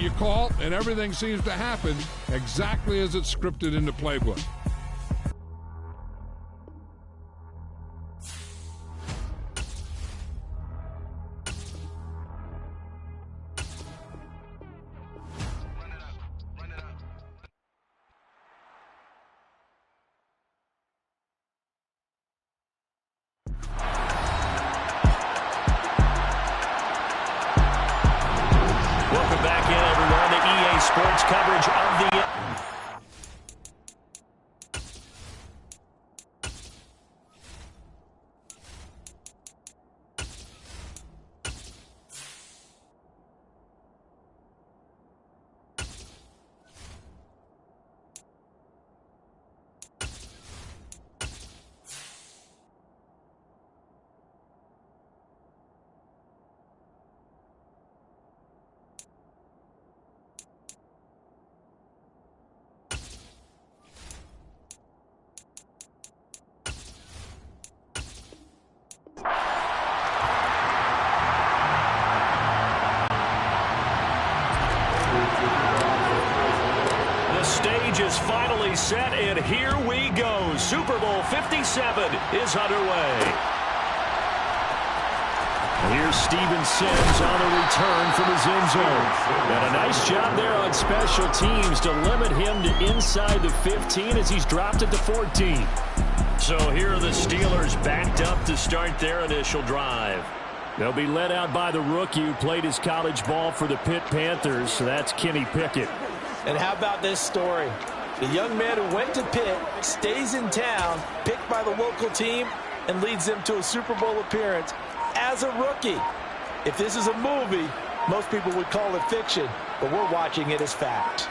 you call, and everything seems to happen exactly as it's scripted in the playbook. Welcome back in, everyone, to EA Sports coverage of the... The stage is finally set, and here we go. Super Bowl 57 is underway. Here's Steven Sims on the return from his end zone. And a nice job there on special teams to limit him to inside the 15 as he's dropped it to 14. So here are the Steelers backed up to start their initial drive. They'll be led out by the rookie who played his college ball for the Pitt Panthers, so that's Kenny Pickett. And how about this story? The young man who went to Pitt, stays in town, picked by the local team, and leads them to a Super Bowl appearance as a rookie. If this is a movie, most people would call it fiction, but we're watching it as fact.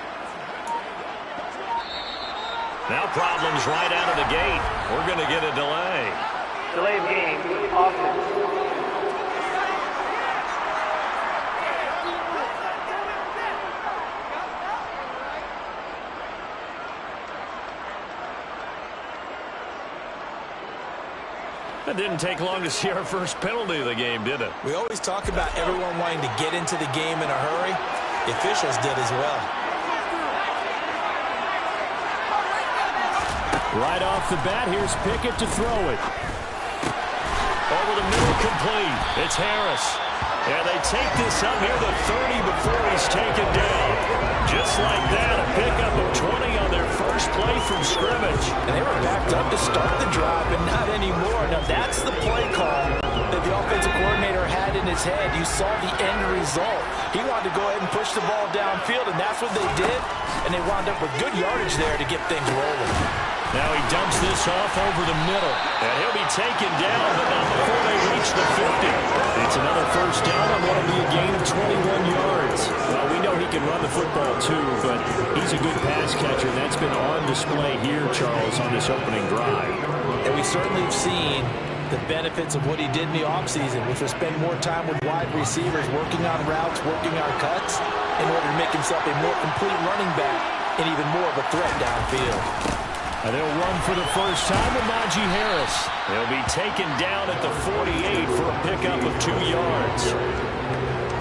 Now problems right out of the gate. We're going to get a delay. Delay of game, offense. It didn't take long to see our first penalty of the game, did it? We always talk about everyone wanting to get into the game in a hurry. The officials did as well. Right off the bat, here's Pickett to throw it. Over the middle, complete. It's Harris. And they take this up near the 30 before he's taken down. Just like that, a pickup of 20 on their first play from scrimmage. And they were backed up to start the drive, but not anymore. Now, that's the play call that the offensive coordinator had in his head. You saw the end result. He wanted to go ahead and push the ball downfield, and that's what they did. And they wound up with good yardage there to get things rolling. Now he dumps this off over the middle. And he'll be taken down, but not before they reach the 50. It's another first down on what will be a gain of 21 yards. Well, we know he can run the football too, but he's a good pass catcher, and that's been on display here, Charles, on this opening drive. And we certainly have seen the benefits of what he did in the offseason, which was spend more time with wide receivers, working on routes, working on cuts, in order to make himself a more complete running back and even more of a threat downfield. And they'll run for the first time with Najee Harris. They'll be taken down at the 48 for a pickup of 2 yards.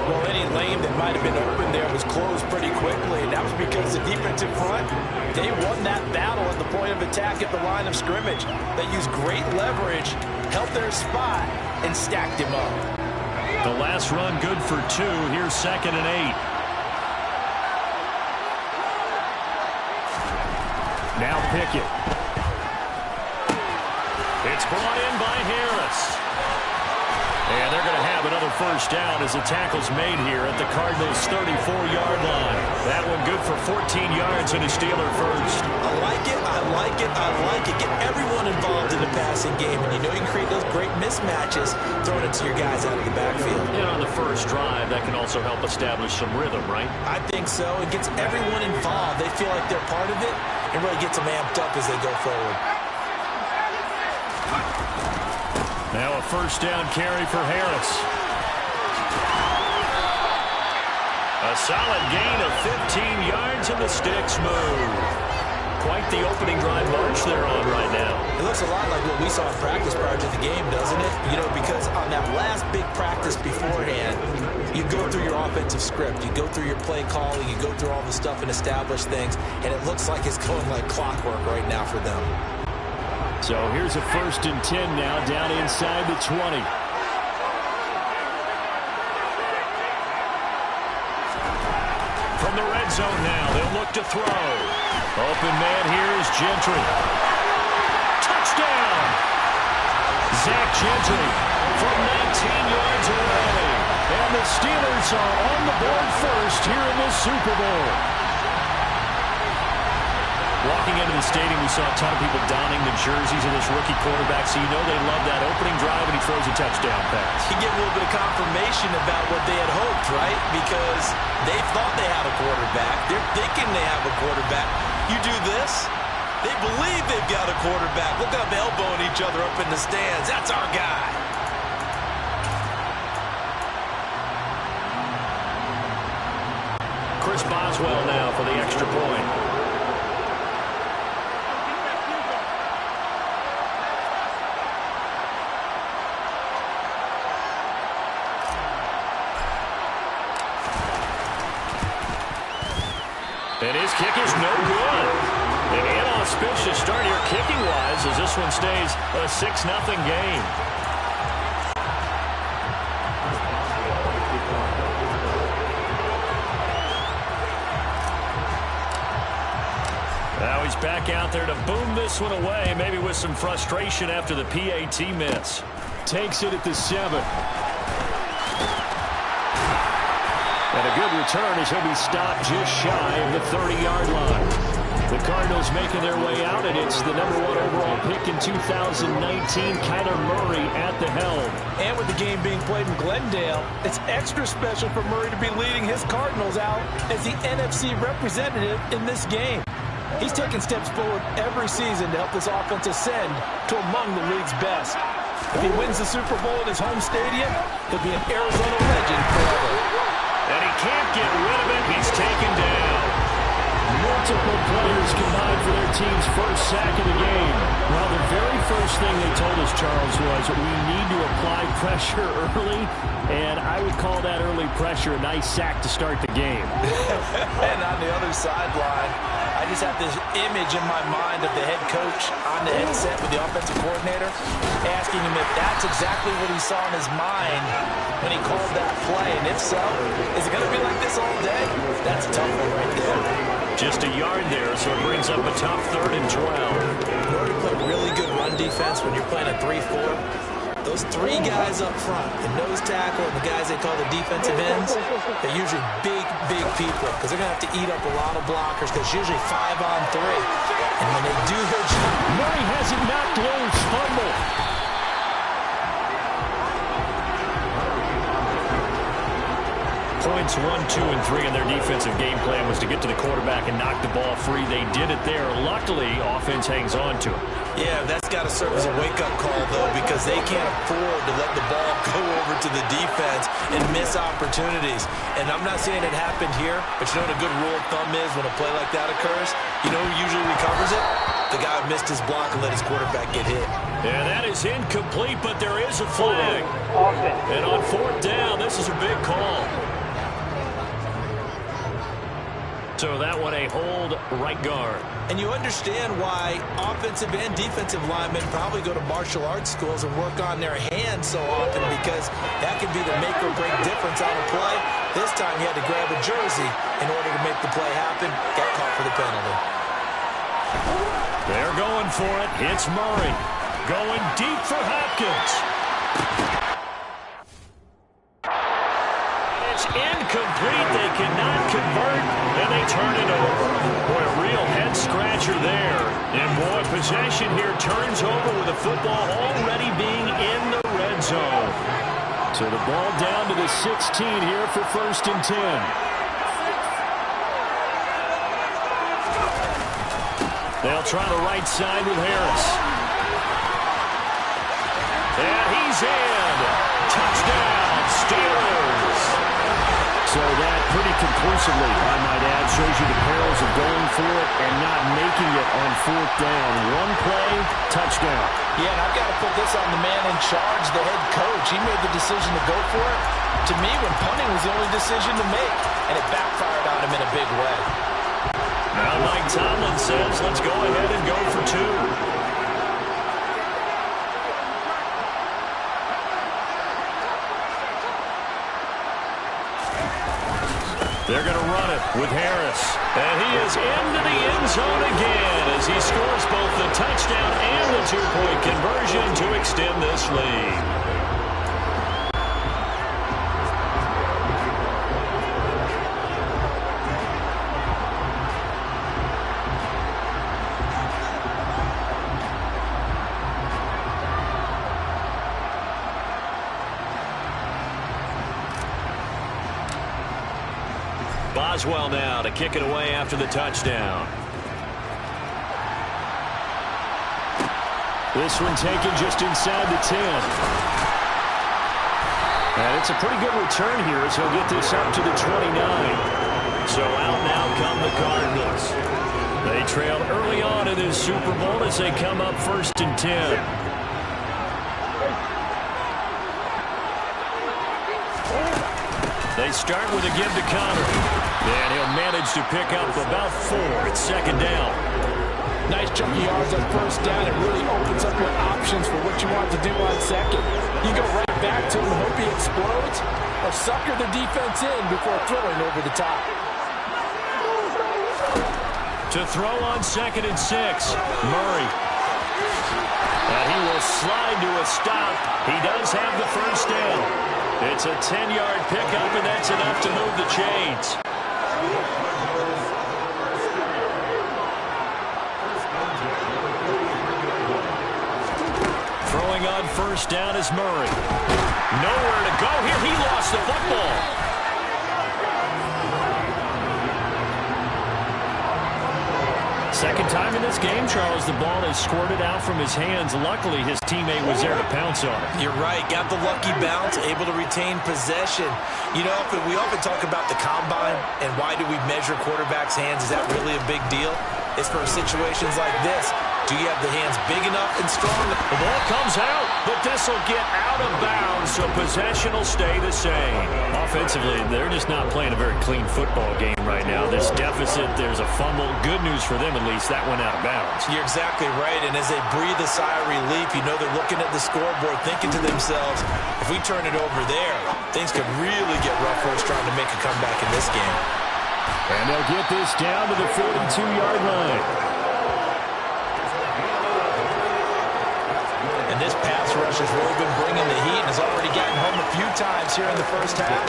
Well, any lane that might have been open there was closed pretty quickly, and that was because the defensive front, they won that battle at the point of attack at the line of scrimmage. They used great leverage, held their spot, and stacked him up. The last run good for 2. Here's 2nd and 8. Now Pickett. It's brought in by Harris. And they're going to have another first down as the tackle's made here at the Cardinals' 34-yard line. That one good for 14 yards and a Steeler first. I like it, I like it, I like it. Get everyone involved in the passing game. And you know you can create those great mismatches throwing it to your guys out of the backfield. And on the first drive, that can also help establish some rhythm, right? I think so. It gets everyone involved. They feel like they're part of it. It really gets them amped up as they go forward. Now a first down carry for Harris. A solid gain of 15 yards and the sticks move. quite the opening drive march they're on right now. It looks a lot like what we saw in practice prior to the game, doesn't it? You know, because on that last big practice beforehand, you go through your offensive script, you go through your play calling, you go through all the stuff and establish things, and it looks like it's going like clockwork right now for them. So here's a 1st and 10 now, down inside the 20. From the red zone now, they'll look to throw. Open man here is Gentry. Touchdown! Zach Gentry from 19 yards away. And the Steelers are on the board first here in this Super Bowl. Walking into the stadium, we saw a ton of people donning the jerseys of this rookie quarterback, so you know they love that opening drive, and he throws a touchdown pass. You get a little bit of confirmation about what they had hoped, right? Because they thought they had a quarterback. They're thinking they have a quarterback. You do this, they believe they've got a quarterback. Look at them elbowing each other up in the stands. That's our guy. Chris Boswell now for the extra point. And his kick is no good. An inauspicious start here kicking-wise as this one stays a 6-0 game. Now he's back out there to boom this one away, maybe with some frustration after the PAT miss. Takes it at the 7. And a good return as he'll be stopped just shy of the 30-yard line. The Cardinals making their way out, and it's the #1 overall pick in 2019, Kyler Murray at the helm. And with the game being played in Glendale, it's extra special for Murray to be leading his Cardinals out as the NFC representative in this game. He's taken steps forward every season to help this offense ascend to among the league's best. If he wins the Super Bowl at his home stadium, he'll be an Arizona legend forever. And he can't get rid of it. He's taken down. Multiple players combined for their team's first sack of the game. Well, the very first thing they told us, Charles, was we need to apply pressure early, and I would call that early pressure a nice sack to start the game. And on the other sideline, I just have this image in my mind of the head coach on the headset with the offensive coordinator asking him if that's exactly what he saw in his mind when he called that play. And if so, is it going to be like this all day? That's a tough one right there. Just a yard there, so it brings up a tough 3rd and 12. In order to play really good run defense when you're playing a 3-4, those 3 guys up front, the nose tackle and the guys they call the defensive ends, they're usually big people because they're going to have to eat up a lot of blockers because usually 5 on 3. And when they do their job... Murray has it knocked loose. Fumble. Points 1, 2, and 3 in their defensive game plan was to get to the quarterback and knock the ball free. They did it there. Luckily, offense hangs on to it. Yeah, that's got to serve as a wake-up call, though, because they can't afford to let the ball go over to the defense and miss opportunities. And I'm not saying it happened here, but you know what a good rule of thumb is when a play like that occurs? You know who usually recovers it? The guy who missed his block and let his quarterback get hit. And that is incomplete, but there is a flag. And on 4th down, this is a big call. So that one a hold right guard. And you understand why offensive and defensive linemen probably go to martial arts schools and work on their hands so often, because that can be the make or break difference on a play. This time he had to grab a jersey in order to make the play happen. Got caught for the penalty. They're going for it. It's Murray. Going deep for Hopkins. It's incomplete. They cannot convert, and they turn it over. Boy, a real head-scratcher there. And, boy, possession here turns over with the football already being in the red zone. So the ball down to the 16 here for 1st and 10. They'll try the right side with Harris. And he's in. Touchdown, Steelers. So that pretty conclusively, I might add. Shows you the perils of going for it and not making it on fourth down. One play, touchdown. Yeah, and I've got to put this on the man in charge, the head coach. He made the decision to go for it. To me, when punting was the only decision to make, and it backfired on him in a big way. Now Mike Tomlin says, let's go ahead and go for two. They're going to run it with Harris. And he is into the end zone again as he scores both the touchdown and the two-point conversion to extend this lead. Boswell now to kick it away after the touchdown. This one taken just inside the 10. And it's a pretty good return here as he'll get this up to the 29. So out now come the Cardinals. They trail early on in this Super Bowl as they come up 1st and 10. They start with a give to Connor. And he'll manage to pick up about 4. It's 2nd down. Nice chunky yards on 1st down. It really opens up your options for what you want to do on 2nd. You go right back to him and hope he explodes, or sucker the defense in before throwing over the top. To throw on 2nd and 6. Murray. And he will slide to a stop. He does have the 1st down. It's a 10-yard pickup, and that's enough to move the chains. Throwing on 1st down is Murray. Nowhere to go here. He lost the football. Second time in this game, Charles, the ball is squirted out from his hands. Luckily, his teammate was there to pounce on it. You're right. Got the lucky bounce, able to retain possession. You know, we often talk about the combine and why do we measure quarterbacks' hands. Is that really a big deal? It's for situations like this. Do you have the hands big enough and strong? The ball comes out, but this will get out of bounds, so possession will stay the same. Offensively, they're just not playing a very clean football game right now. This deficit, there's a fumble. Good news for them, at least. That went out of bounds. You're exactly right, and as they breathe a sigh of relief, you know they're looking at the scoreboard, thinking to themselves, if we turn it over there, things could really get rough for us trying to make a comeback in this game. And they'll get this down to the 42-yard line. And this pass rush has really been bringing the heat and has already gotten home a few times here in the 1st half.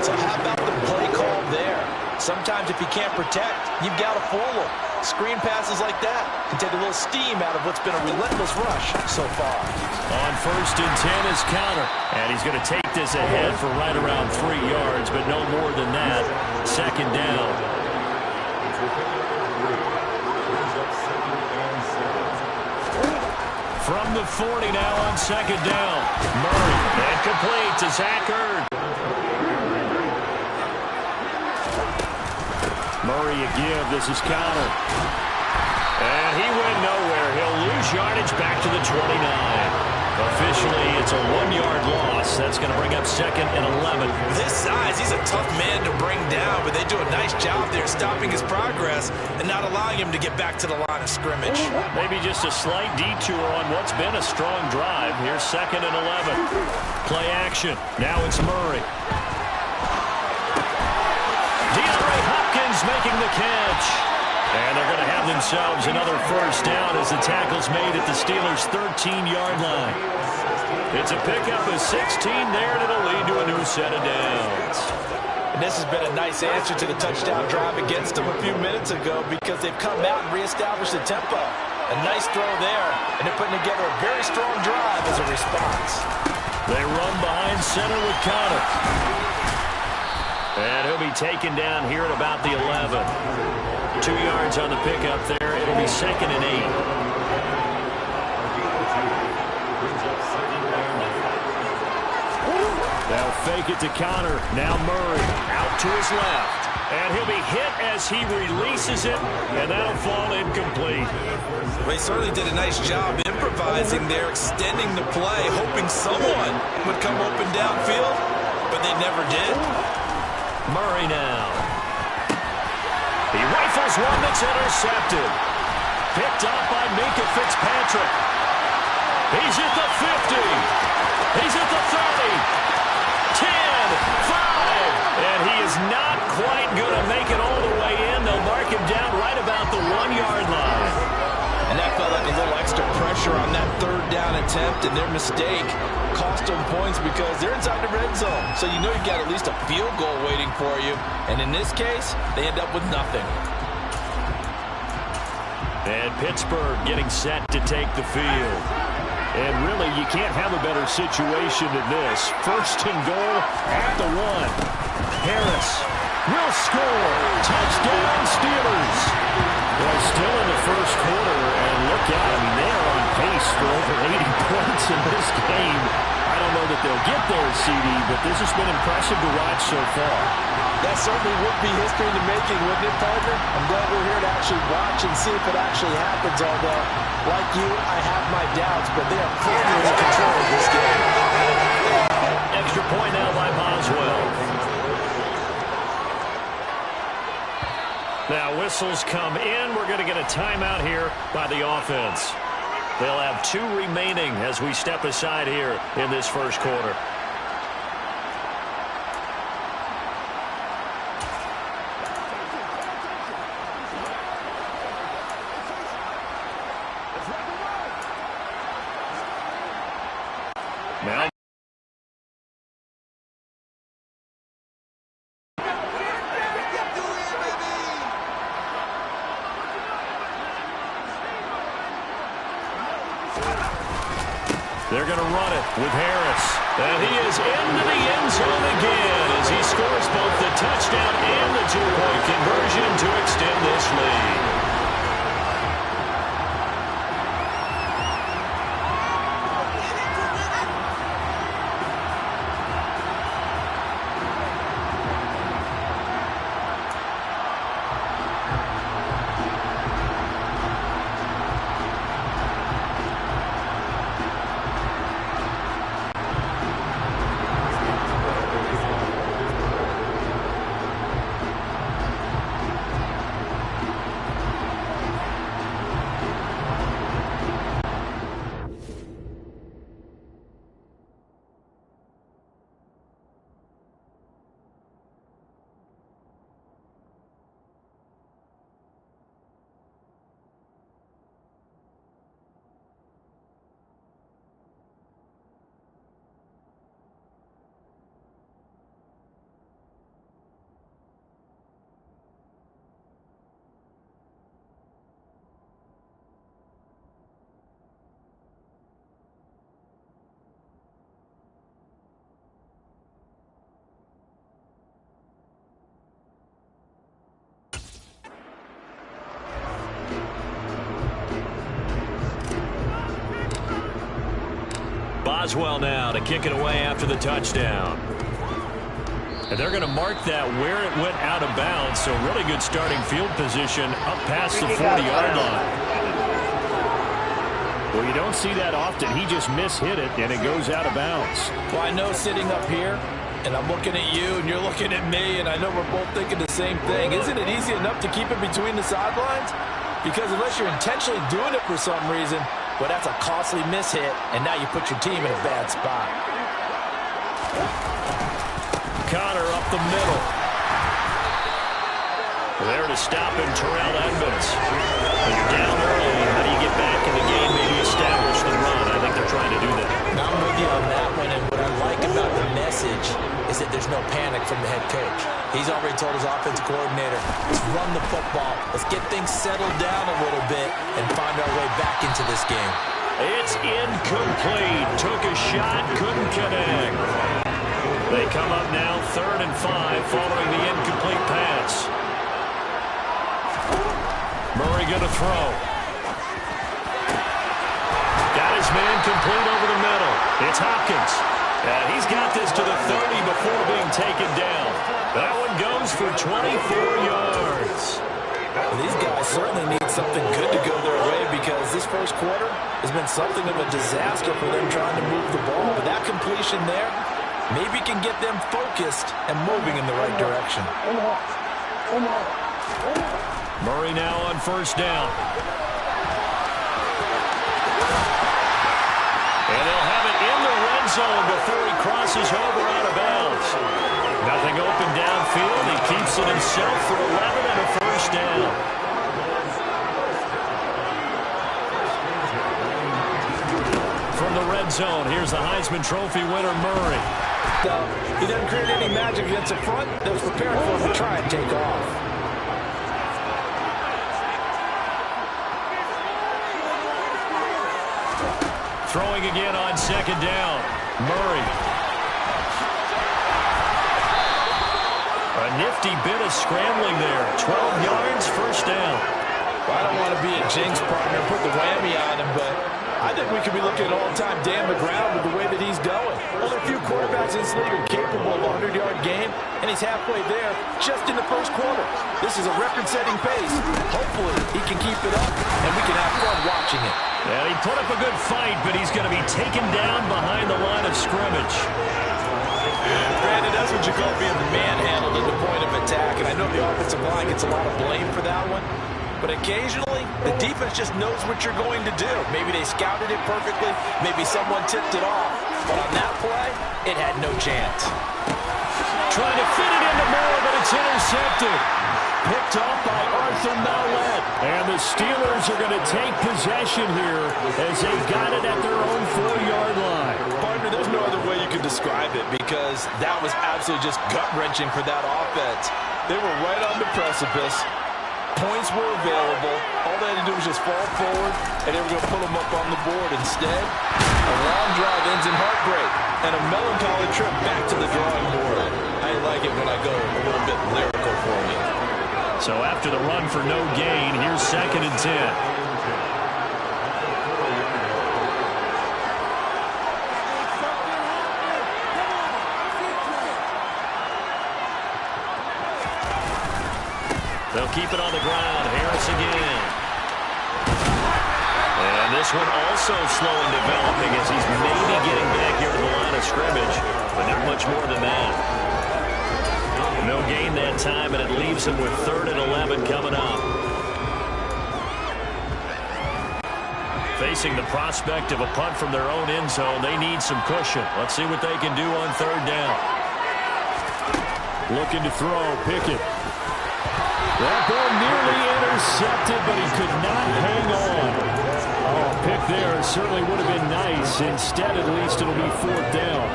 So how about the play call there? Sometimes if you can't protect, you've got to fool them. Screen passes like that can take a little steam out of what's been a relentless rush so far. On 1st and 10 is Connor. And he's going to take this ahead for right around 3 yards, but no more than that. 2nd down. From the 40 now on 2nd down. Murray, and complete to Zach Ertz. Murray a give. This is Connor. And he went nowhere. He'll lose yardage back to the 29. Officially, it's a 1-yard loss. That's going to bring up 2nd and 11. This size, he's a tough man to bring down, but they do a nice job there stopping his progress and not allowing him to get back to the line of scrimmage. Maybe just a slight detour on what's been a strong drive. Here's 2nd and 11. Play action. Now it's Murray. DeAndre Hopkins making the catch. And they're going to have themselves another 1st down as the tackle's made at the Steelers' 13-yard line. It's a pickup of 16 there, and it'll lead to a new set of downs. And this has been a nice answer to the touchdown drive against them a few minutes ago because they've come out and reestablished the tempo. A nice throw there, and they're putting together a very strong drive as a response. They run behind center with Connor. And he'll be taken down here at about the 11. 2 yards on the pickup there. It'll be 2nd and 8. They'll fake it to Connor. Now Murray out to his left. And he'll be hit as he releases it, and that'll fall incomplete. Well, he certainly did a nice job improvising there, extending the play, hoping someone would come open downfield, but they never did. Murray now. He rifles one that's intercepted. Picked up by Minka Fitzpatrick. He's at the 50. He's at the 30. 10, 5. And he is not quite going to make it all the way in. They'll mark him down right about the 1-yard line. And that felt like a little extra pressure on that third down attempt, and their mistake cost them points because they're inside the red zone. So you know you've got at least a field goal waiting for you. And in this case, they end up with nothing. And Pittsburgh getting set to take the field. And really, you can't have a better situation than this. First and goal at the 1. Harris will score. Touchdown, Steelers. Well, still in the first quarter, and look out, I mean, they are on pace for over 80 points in this game. I don't know that they'll get there, CD, but this has been impressive to watch so far. That certainly would be history in the making, wouldn't it, partner? I'm glad we're here to actually watch and see if it actually happens, although, like you, I have my doubts, but they are firmly in control of this game. Extra point now by Boswell. Now whistles come in. We're going to get a timeout here by the offense. They'll have 2 remaining as we step aside here in this first quarter. Now they're going to run it with Harris. And he is into the end zone again as he scores both the touchdown and the 2-point conversion to extend this lead. Boswell now to kick it away after the touchdown. And they're going to mark that where it went out of bounds, so really good starting field position up past the 40-yard line. Well, you don't see that often. He just mishit it, and it goes out of bounds. Well, I know sitting up here, and I'm looking at you, and you're looking at me, and I know we're both thinking the same thing. Isn't it easy enough to keep it between the sidelines? Because unless you're intentionally doing it for some reason, well, that's a costly mishit, and now you put your team in a bad spot. Connor up the middle. There to stop him, Terrell Edmonds. When you're down early, how do you get back in the game, maybe establish the run? I think they're trying to do that. Now I'm with you on that one, and what I like about the message is that there's no panic from the head coach. He's already told his offensive coordinator, let's run the football, let's get things settled down a little bit and find our way back into this game. It's incomplete. Took a shot, couldn't connect. They come up now 3rd and 5 following the incomplete pass. Murray going to throw. Got his man complete over the middle. It's Hopkins. And he's got this to the 30 before being taken down. That one goes for 24 yards. These guys certainly need something good to go their way because this first quarter has been something of a disaster for them trying to move the ball. But that completion there maybe can get them focused and moving in the right direction. Murray now on first down. And they'll have it in the red zone before he crosses over out of bounds. Nothing open downfield. He keeps it himself for 11 and a first down. From the red zone, here's the Heisman Trophy winner, Murray. He doesn't create any magic against the front. That was prepared for him to try and take off. Throwing again on second down. Murray. A nifty bit of scrambling there. 12 yards, first down. Well, I don't want to be a jinx partner, put the whammy on him, but I think we could be looking at all-time Dan McGrath with the way that he's going. Only a few quarterbacks in this league are capable of a 100-yard game, and he's halfway there just in the first quarter. This is a record-setting pace. Hopefully, he can keep it up, and we can have fun watching it. Yeah, he put up a good fight, but he's going to be taken down behind the line of scrimmage. Brandon, that's what you call being manhandled at the point of attack, and I know the offensive line gets a lot of blame for that one. But occasionally, the defense just knows what you're going to do. Maybe they scouted it perfectly. Maybe someone tipped it off. But on that play, it had no chance. Trying to fit it into Moore, but it's intercepted. Picked off by Arthur Mallett. And the Steelers are going to take possession here as they've got it at their own 4-yard line. Partner, there's no other way you could describe it because that was absolutely just gut-wrenching for that offense. They were right on the precipice. Points were available. All they had to do was just fall forward, and they were going to put them up on the board. Instead, a long drive ends in heartbreak and a melancholy trip back to the drawing board. I like it when I go a little bit lyrical for you. So after the run for no gain, here's 2nd and 10. They'll keep it on the ground. Harris again. And this one also slow in developing as he's maybe getting back here to the line of scrimmage, but not much more than that. No gain that time, and it leaves him with 3rd and 11 coming up. Facing the prospect of a punt from their own end zone, they need some cushion. Let's see what they can do on 3rd down. Looking to throw, Pickett. That ball nearly intercepted, but he could not hang on. Oh, pick there certainly would have been nice. Instead, at least, it'll be 4th down.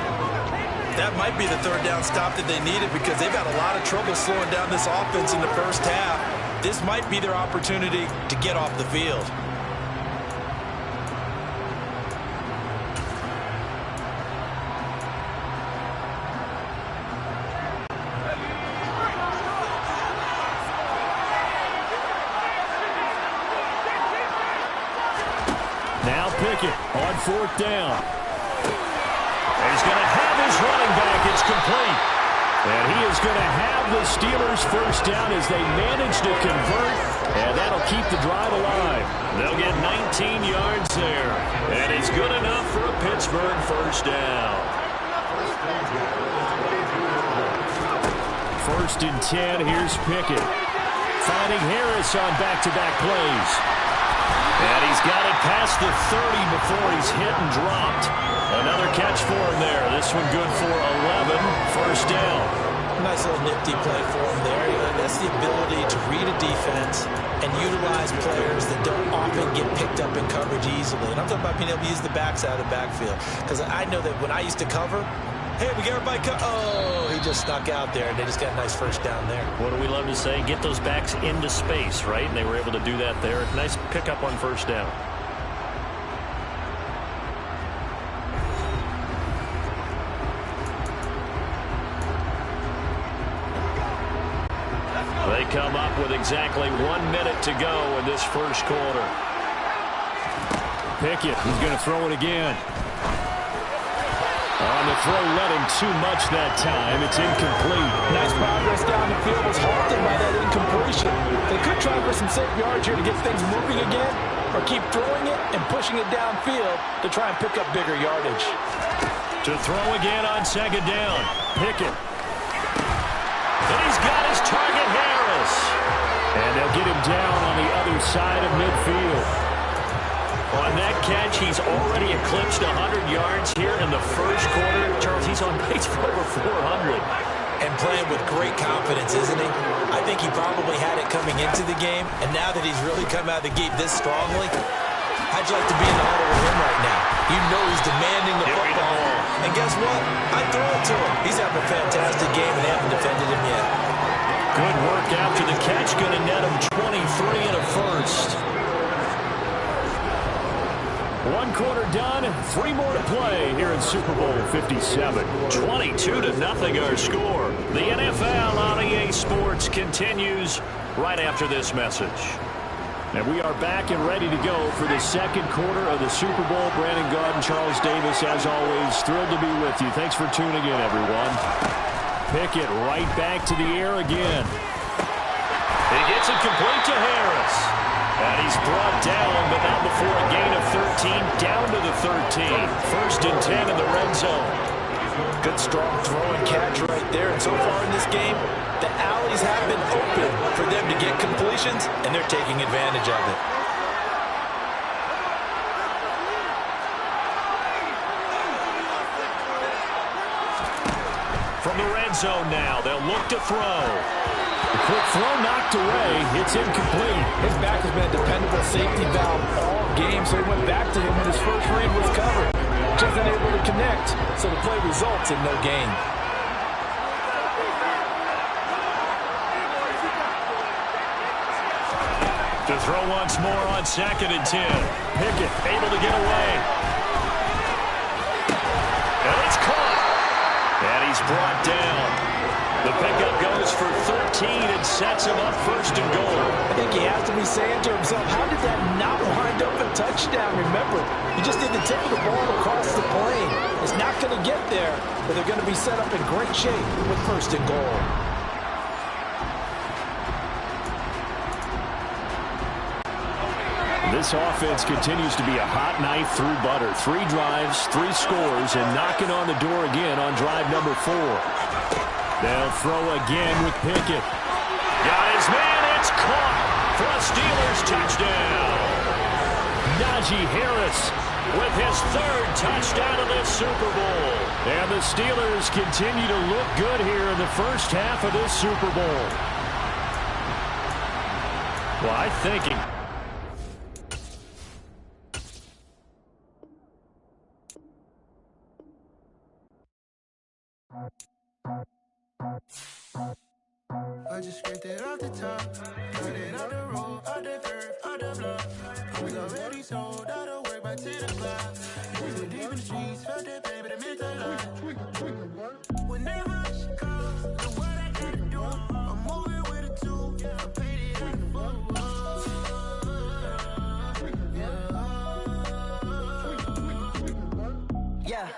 That might be the 3rd down stop that they needed because they've had a lot of trouble slowing down this offense in the first half. This might be their opportunity to get off the field. Pickett on 4th down. And he's going to have his running back. It's complete. And he is going to have the Steelers first down as they manage to convert. And that'll keep the drive alive. They'll get 19 yards there. And it's good enough for a Pittsburgh first down. 1st and 10. Here's Pickett. Finding Harris on back-to-back plays. And he's got it past the 30 before he's hit and dropped. Another catch for him there. This one good for 11. First down. Nice little nifty play for him there. That's the ability to read a defense and utilize players that don't often get picked up in coverage easily. And I'm talking about being able to use the backside of the backfield. Because I know that when I used to cover, hey, we got everybody oh, he just snuck out there, and they just got a nice first down there. What do we love to say? Get those backs into space, right? And they were able to do that there. Nice pickup on first down. They come up with exactly 1 minute to go in this first quarter. Pickett, he's going to throw it again. On the throw, led him too much that time. It's incomplete. Nice progress down the field was halted by that incompletion. They could try for some safe yards here to get things moving again, or keep throwing it and pushing it downfield to try and pick up bigger yardage. To throw again on second down. Pickett. And he's got his target, Harris. And they'll get him down on the other side of midfield. On that catch, he's already eclipsed 100 yards here in the first quarter. Charles, he's on pace for over 400. And playing with great confidence, isn't he? I think he probably had it coming into the game, and now that he's really come out of the gate this strongly, how'd you like to be in the huddle with him right now? You know he's demanding the football. And guess what? I throw it to him. He's having a fantastic game, and they haven't defended him yet. Good work after the catch. Going to net him 23 and a first. One quarter done, 3 more to play here in Super Bowl 57. 22-0 our score. The NFL on EA Sports continues right after this message. And we are back and ready to go for the second quarter of the Super Bowl. Brandon Gaudin, Charles Davis, as always, thrilled to be with you. Thanks for tuning in, everyone. Pickett right back to the air again. He gets it complete to Harris. And he's brought down, but not before a gain of 13, down to the 13. First and 10 in the red zone. Good strong throw and catch right there. And so far in this game, the alleys have been open for them to get completions, and they're taking advantage of it. From the red zone now, they'll look to throw. The quick throw knocked away. It's incomplete. His back has been a dependable safety valve all game, so he went back to him when his first read was covered. Just unable to connect, so the play results in no gain. To throw once more on second and 10. Pickett able to get away. And it's caught. And he's brought down. The pickup goes for 13 and sets him up first and goal. I think he has to be saying to himself, how did that not wind up a touchdown? Remember, you just did the tip of the ball across the plane. It's not going to get there, but they're going to be set up in great shape with first and goal. This offense continues to be a hot knife through butter. 3 drives, 3 scores, and knocking on the door again on drive number 4. They'll throw again with Pickett. Got his man, it's caught for a Steelers touchdown. Najee Harris with his 3rd touchdown of this Super Bowl. And the Steelers continue to look good here in the first half of this Super Bowl. Well, I think I just scraped it off the top, put it on the road, on the curve, on the block. We already sold out of work by 10 o'clock. We been deep in the streets, felt that baby, that meant a lot. Whenever she calls, the what I gotta do, I'm moving with a 2, I paid it on the phone. Yeah,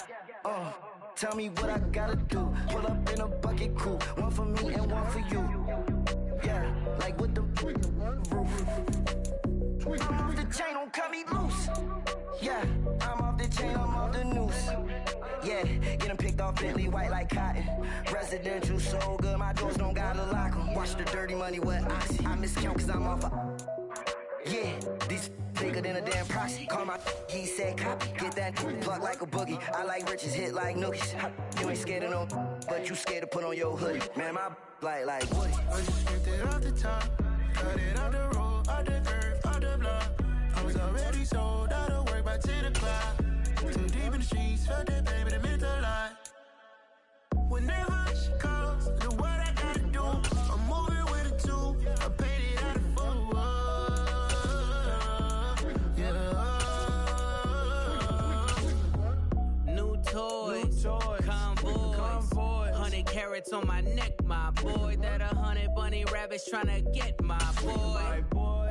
tell me what I gotta do. Pull up in a bucket crew, one for me and one for you. Yeah, like with the roof. I'm off the chain, don't cut me loose. Yeah, I'm off the chain, I'm off the noose. Yeah, get them picked off Bentley, white like cotton. Residential so good, my doors don't gotta lock them. Watch the dirty money with Oxy. I miscount cause I'm off a... Yeah, these bigger than a damn proxy. Call my he said copy. Get that plug like a boogie. I like riches, hit like nookies. You ain't scared of no, but you scared to put on your hoodie. Man, my like Woody. I just scraped it off the top, cut it on the road, on the curve, on the block. I was already sold out of work by 10 o'clock. Too deep in the streets, felt that baby, that meant a lot. Whenever she calls, the what I gotta do, I'm moving with a 2, I paid it out of 4. New toys, convoys, 100 carats on my neck, my boy. That 100 bunny rabbits tryna get my boy.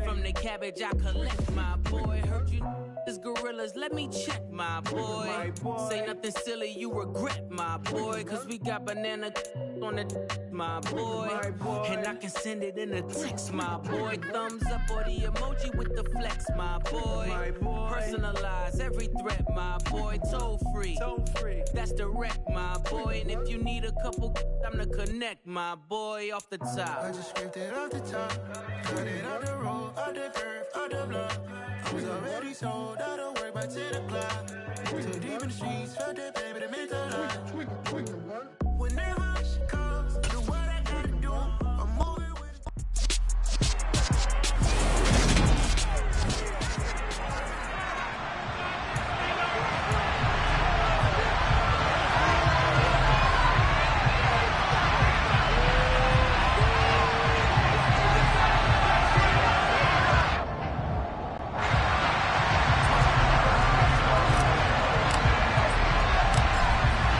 From the cabbage, I collect, my boy. Heard you is gorillas, let me check, my boy. Say nothing silly, you regret, my boy. Cause we got banana on the my boy. And I can send it in a text, my boy. Thumbs up or the emoji with the flex, my boy. Personalize every threat, my boy. Toll free, that's direct, my boy. And if you need a couple, I'm to connect, my boy, off the top. I just scraped it off the top, cut it out the road, out the curve, out the block. I was already sold out of work by 10 o'clock. Too deep in the streets, felt that baby to make a lot. Whenever she comes, do what I gotta do. I'm moving with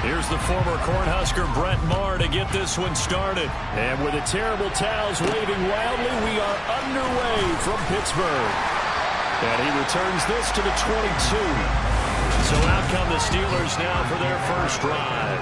Here's the former Cornhusker Brett Maher to get this one started. And with the terrible towels waving wildly, we are underway from Pittsburgh. And he returns this to the 22. So out come the Steelers now for their first drive.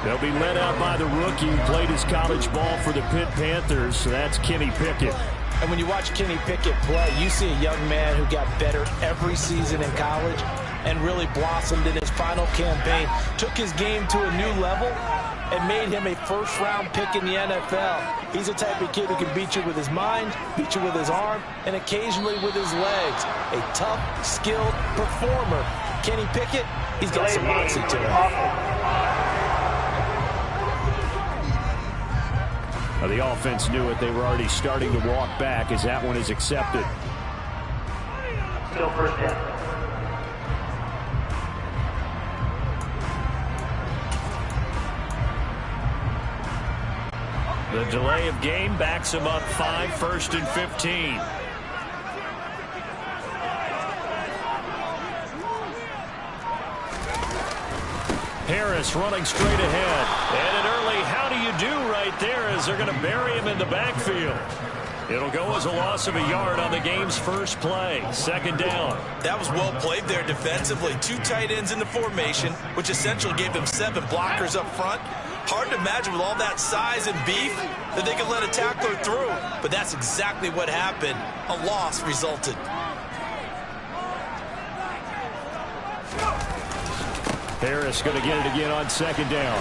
They'll be led out by the rookie who played his college ball for the Pitt Panthers. So that's Kenny Pickett. And when you watch Kenny Pickett play, you see a young man who got better every season in college and really blossomed in his final campaign, took his game to a new level, and made him a first-round pick in the NFL. He's the type of kid who can beat you with his mind, beat you with his arm, and occasionally with his legs. A tough, skilled performer. Kenny Pickett, he's got some moxie to him. Now the offense knew it. They were already starting to walk back as that one is accepted. Still first down. The delay of game backs him up 5, 1st and 15. Harris running straight ahead. And an early how do you do right there as they're going to bury him in the backfield. It'll go as a loss of a yard on the game's first play. 2nd down. That was well played there defensively. 2 tight ends in the formation, which essentially gave them 7 blockers up front. Hard to imagine with all that size and beef that they could let a tackler through. But that's exactly what happened. A loss resulted. Harris going to get it again on 2nd down.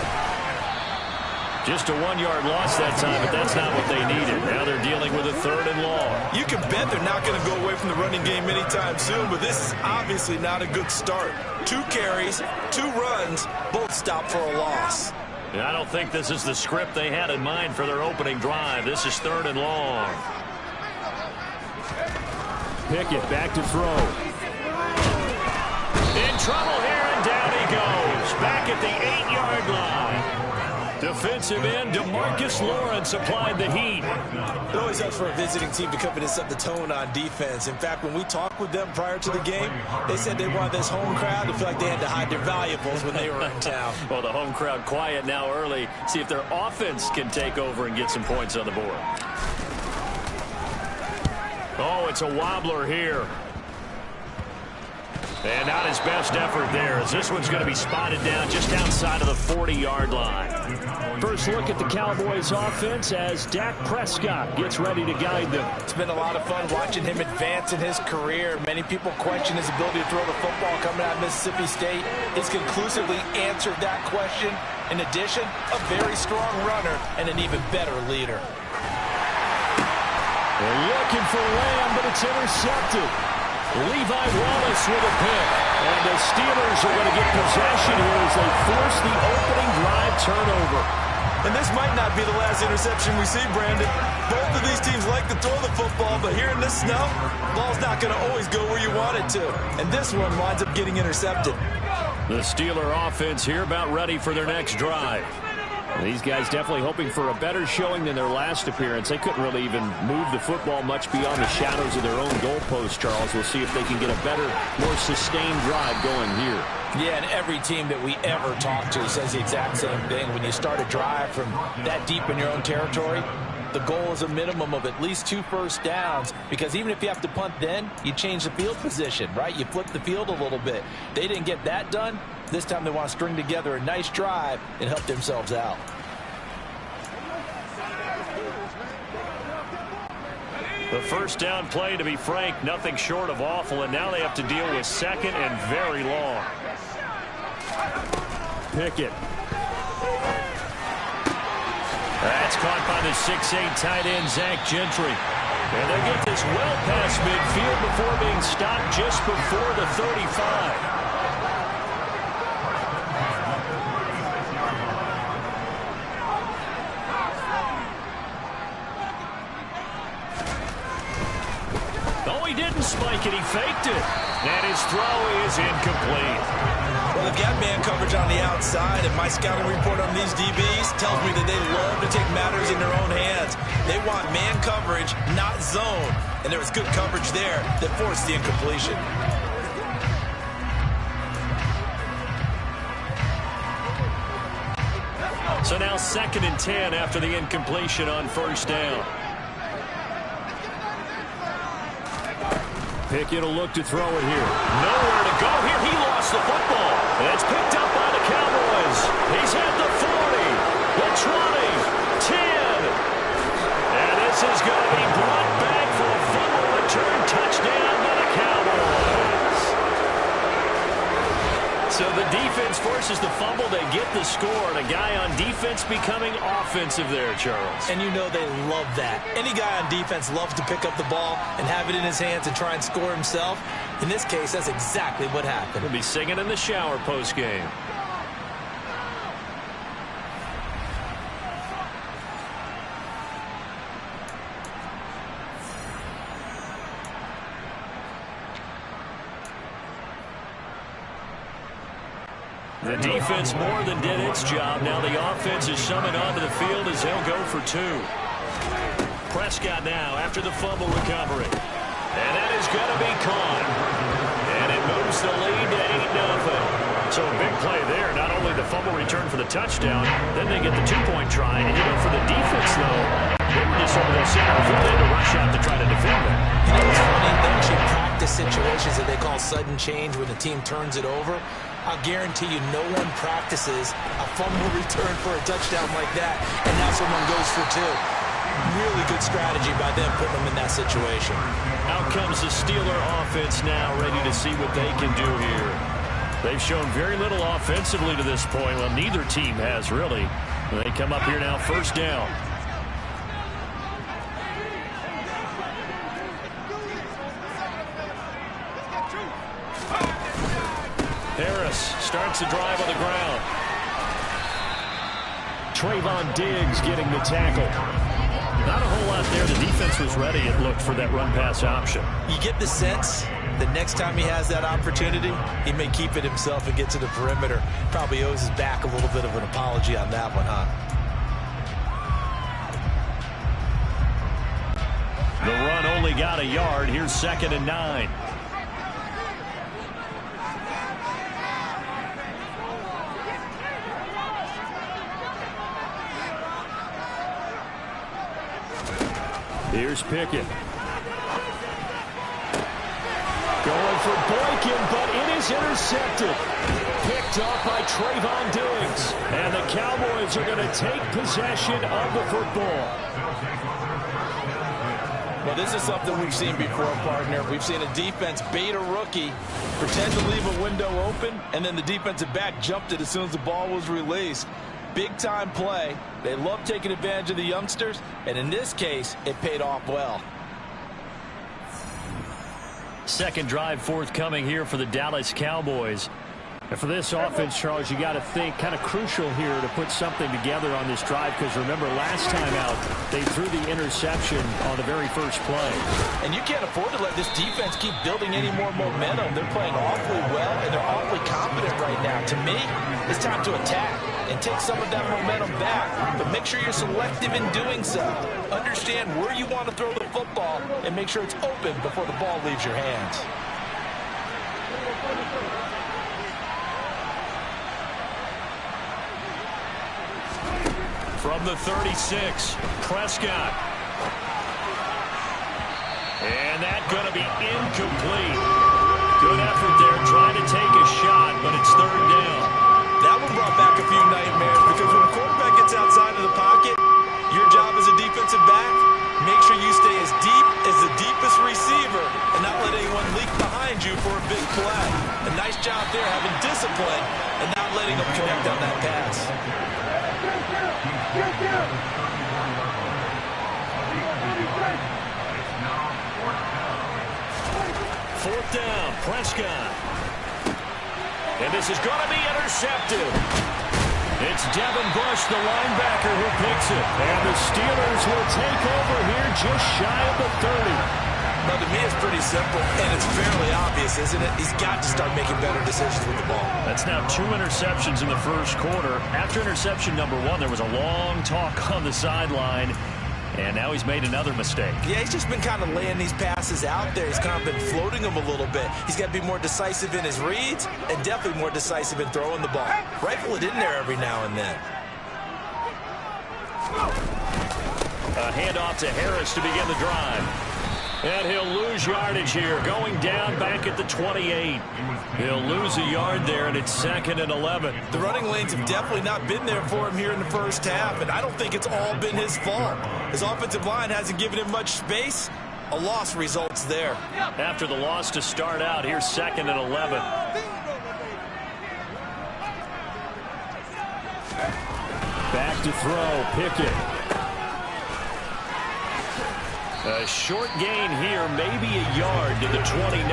Just a 1-yard loss that time, but that's not what they needed. Now they're dealing with a 3rd and long. You can bet they're not going to go away from the running game anytime soon, but this is obviously not a good start. 2 carries, 2 runs, both stopped for a loss. I don't think this is the script they had in mind for their opening drive. This is 3rd and long. Pickett back to throw. In trouble here, and down he goes. Back at the 8-yard line. Defensive end DeMarcus Lawrence applied the heat. It always helps for a visiting team to come in and set the tone on defense. In fact, when we talked with them prior to the game, they said they wanted this home crowd to feel like they had to hide their valuables when they were in town. Well, the home crowd quiet now early. See if their offense can take over and get some points on the board. Oh, it's a wobbler here. And not his best effort there, as this one's going to be spotted down just outside of the 40-yard line. First look at the Cowboys offense as Dak Prescott gets ready to guide them. It's been a lot of fun watching him advance in his career. Many people question his ability to throw the football coming out of Mississippi State. He's conclusively answered that question. In addition, a very strong runner and an even better leader. They're looking for Lamb, but it's intercepted. Levi Wallace with a pick. And the Steelers are going to get possession here as they force the opening drive turnover. And this might not be the last interception we see, Brandon. Both of these teams like to throw the football, but here in this snow, ball's not going to always go where you want it to. And this one winds up getting intercepted. The Steeler offense here about ready for their next drive. These guys definitely hoping for a better showing than their last appearance. They couldn't really even move the football much beyond the shadows of their own goalpost, Charles. We'll see if they can get a better, more sustained drive going here. Yeah, and every team that we ever talk to says the exact same thing. When you start a drive from that deep in your own territory, the goal is a minimum of at least 2 first downs, because even if you have to punt then, you change the field position, right? You flip the field a little bit. They didn't get that done. This time they want to string together a nice drive and help themselves out. The first down play, to be frank, nothing short of awful, and now they have to deal with second and very long. Pickett. That's caught by the 6'8" tight end, Zach Gentry. And they get this well past midfield before being stopped just before the 35. Oh, he didn't spike it. He faked it. And his throw is incomplete. Well, they've got man coverage on the outside, and my scouting report on these DBs tells me that they love to take matters in their own hands. They want man coverage, not zone. And there was good coverage there that forced the incompletion. So now 2nd and 10 after the incompletion on first down. Pickett will look to throw it here. Nowhere to go here. He lost the football. And it's picked up by the Cowboys. He's at the 40, the 20, 10. And this is going to be brought back for a fumble return touchdown by the Cowboys. So the defense forces the fumble. They get the score. And a guy on defense becoming offensive there, Charles. And you know they love that. Any guy on defense loves to pick up the ball and have it in his hands and try and score himself. In this case, that's exactly what happened. He'll be singing in the shower post-game. The defense more than did its job. Now the offense is summoned onto the field as they'll go for 2. Prescott now after the fumble recovery. And that is going to be caught. And it moves the lead to 8-0. So a big play there. Not only the fumble return for the touchdown, then they get the 2-point try. And for the defense, though, they were just over their center field. They had to rush out to try to defend that. You know what's funny? They actually practice situations that they call sudden change when the team turns it over. I'll guarantee you no one practices a fumble return for a touchdown like that, and now someone goes for 2. Really good strategy by them putting them in that situation. Out comes the Steeler offense now, ready to see what they can do here. They've shown very little offensively to this point. Well, neither team has, really. They come up here now, first down. Harris starts the drive on the ground. Trayvon Diggs getting the tackle. Not a whole lot there. The defense was ready, it looked, for that run-pass option. You get the sense that next time he has that opportunity, he may keep it himself and get to the perimeter. Probably owes his back a little bit of an apology on that one, huh? The run only got a yard. Here's 2nd and 9. Here's Pickett. Going for Boykin, but it is intercepted. Picked up by Trayvon Diggs. And the Cowboys are going to take possession of the football. Well, this is something we've seen before, partner. We've seen a defense bait a rookie, pretend to leave a window open, and then the defensive back jumped it as soon as the ball was released. Big-time play. They love taking advantage of the youngsters, and in this case, it paid off well. Second drive forthcoming here for the Dallas Cowboys. And for this offense, Charles, you got to think kind of crucial here to put something together on this drive, because remember, last time out, they threw the interception on the very first play. And you can't afford to let this defense keep building any more momentum. They're playing awfully well, and they're awfully confident right now. To me, it's time to attack and take some of that momentum back, but make sure you're selective in doing so. Understand where you want to throw the football and make sure it's open before the ball leaves your hands. From the 36, Prescott. And that's going to be incomplete. Good effort there trying to take a shot, but it's third down. That one brought back a few nightmares because when a quarterback gets outside of the pocket, your job as a defensive back, make sure you stay as deep as the deepest receiver and not let anyone leak behind you for a big play. A nice job there having discipline and not letting them connect on that pass. Fourth down, Prescott. And this is going to be intercepted. It's Devin Bush, the linebacker, who picks it. And the Steelers will take over here just shy of the 30. Well, to me, it's pretty simple, and it's fairly obvious, isn't it? He's got to start making better decisions with the ball. That's now 2 interceptions in the first quarter. After interception number 1, there was a long talk on the sideline. And now he's made another mistake. Yeah, he's just been kind of laying these passes out there. He's kind of been floating them a little bit. He's got to be more decisive in his reads and definitely more decisive in throwing the ball. Rifle it in there every now and then. A handoff to Harris to begin the drive. And he'll lose yardage here, going down back at the 28. He'll lose a yard there, and it's 2nd and 11. The running lanes have definitely not been there for him here in the first half, and I don't think it's all been his fault. His offensive line hasn't given him much space. A loss results there. After the loss to start out, here's 2nd and 11. Back to throw, Pickett. A short gain here, maybe a yard to the 29.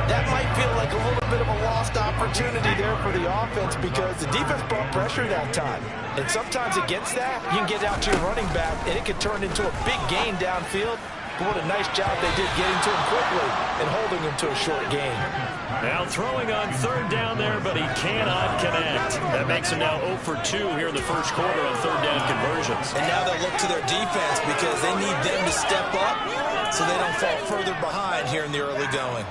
That might feel like a little bit of a lost opportunity there for the offense because the defense brought pressure that time. And sometimes against that, you can get out to your running back, and it can turn into a big gain downfield. But what a nice job they did getting to him quickly and holding him to a short gain. Now throwing on 3rd down there, but he cannot connect. That makes him now 0 for 2 here in the first quarter on 3rd down conversions. And now they'll look to their defense because they need them to step up so they don't fall further behind here in the early going.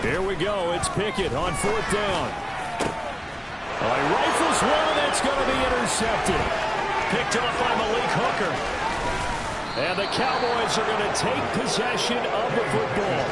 Here we go. It's Pickett on 4th down. Oh, he rifles one, and that's going to be intercepted. Picked up by Malik Hooker. And the Cowboys are going to take possession of the football.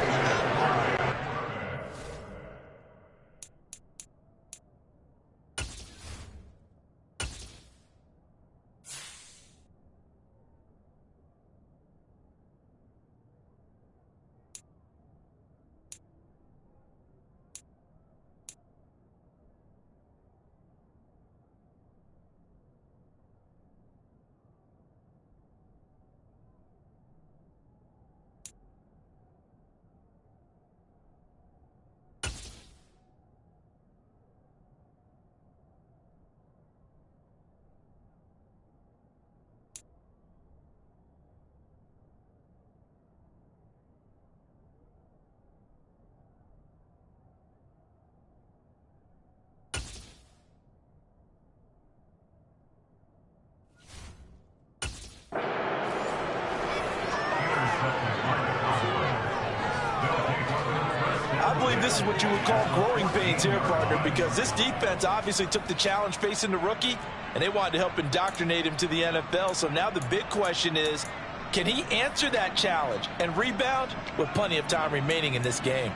This is what you would call growing pains here, partner, because this defense obviously took the challenge facing the rookie, and they wanted to help indoctrinate him to the NFL. So now the big question is, can he answer that challenge and rebound with plenty of time remaining in this game?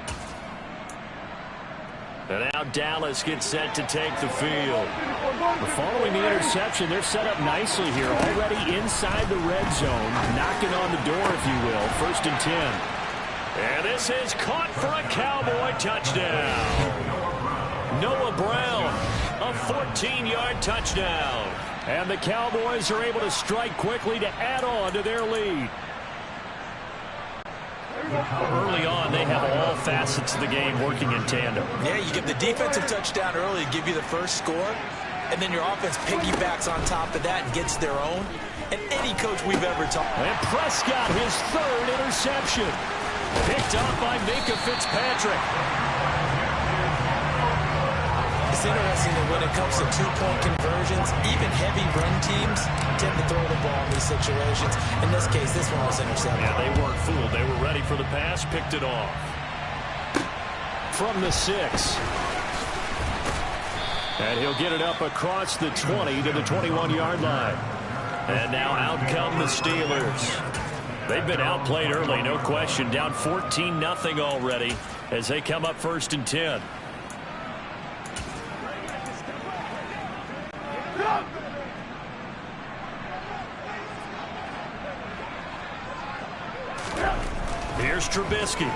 And now Dallas gets set to take the field. Following the interception, they're set up nicely here, already inside the red zone, knocking on the door, if you will. 1st and 10. And this is caught for a Cowboy touchdown. Noah Brown, a 14-yard touchdown. And the Cowboys are able to strike quickly to add on to their lead. Early on, they have all facets of the game working in tandem. Yeah, you get the defensive touchdown early to give you the first score, and then your offense piggybacks on top of that and gets their own. And any coach we've ever talked. And Prescott, his 3rd interception. Picked up by Minka Fitzpatrick. It's interesting that when it comes to two-point conversions, even heavy run teams tend to throw the ball in these situations. In this case, this one was intercepted. Yeah, they weren't fooled. They were ready for the pass, picked it off. From the 6. And he'll get it up across the 20 to the 21-yard line. And now out come the Steelers. They've been outplayed early, no question. Down 14-0 already as they come up 1st and 10. Here's Trubisky.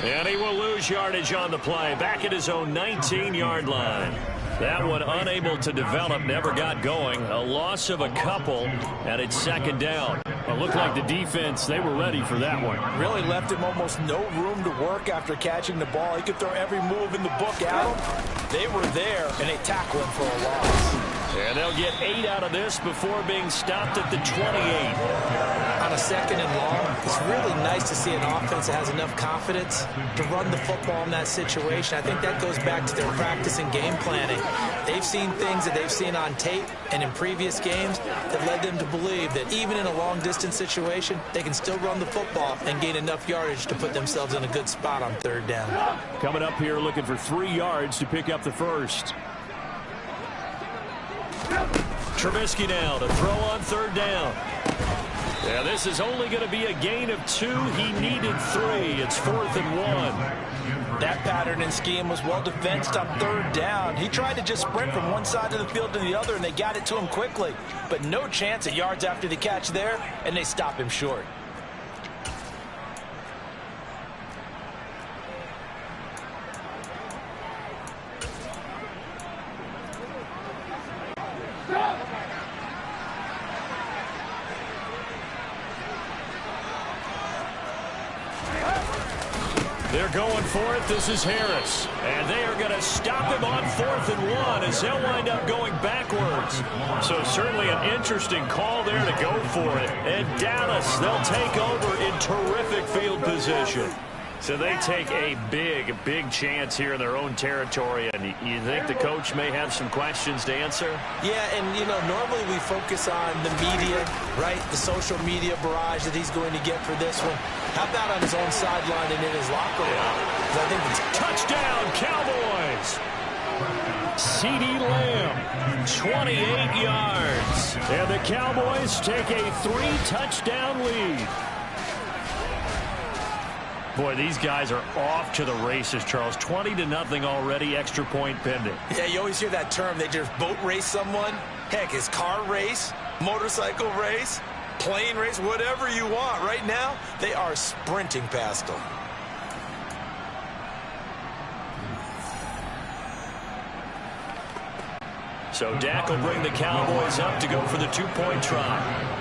And he will lose yardage on the play. Back at his own 19-yard line. That one unable to develop, never got going. A loss of a couple, and it's 2nd down. It looked like the defense, they were ready for that one. Really left him almost no room to work after catching the ball. He could throw every move in the book at him. They were there, and they tackled him for a loss. And they'll get 8 out of this before being stopped at the 28. On a 2nd and long, it's really nice to see an offense that has enough confidence to run the football in that situation. I think that goes back to their practice and game planning. They've seen things that they've seen on tape and in previous games that led them to believe that even in a long-distance situation, they can still run the football and gain enough yardage to put themselves in a good spot on 3rd down. Coming up here looking for 3 yards to pick up the first. Trubisky now to throw on 3rd down. Yeah, this is only going to be a gain of 2. He needed 3. It's 4th and 1. That pattern and scheme was well defensed on 3rd down. He tried to just sprint from one side of the field to the other, and they got it to him quickly. But no chance of yards after the catch there, and they stop him short. They're going for it. This is Harris. And they are going to stop him on 4th and 1 as they'll wind up going backwards. So certainly an interesting call there to go for it. And Dallas, they'll take over in terrific field position. So they take a big chance here in their own territory. And you think the coach may have some questions to answer? Yeah, and, you know, normally we focus on the media, right? The social media barrage that he's going to get for this one. How about on his own sideline and in his locker room? I think it's touchdown, Cowboys! CeeDee Lamb, 28 yards. And the Cowboys take a 3-touchdown lead. Boy, these guys are off to the races, Charles. 20-0 already, extra point pending. Yeah, you always hear that term. They just boat race someone. Heck, it's car race, motorcycle race, plane race, whatever you want. Right now, they are sprinting past them. So Dak will bring the Cowboys up to go for the 2-point try.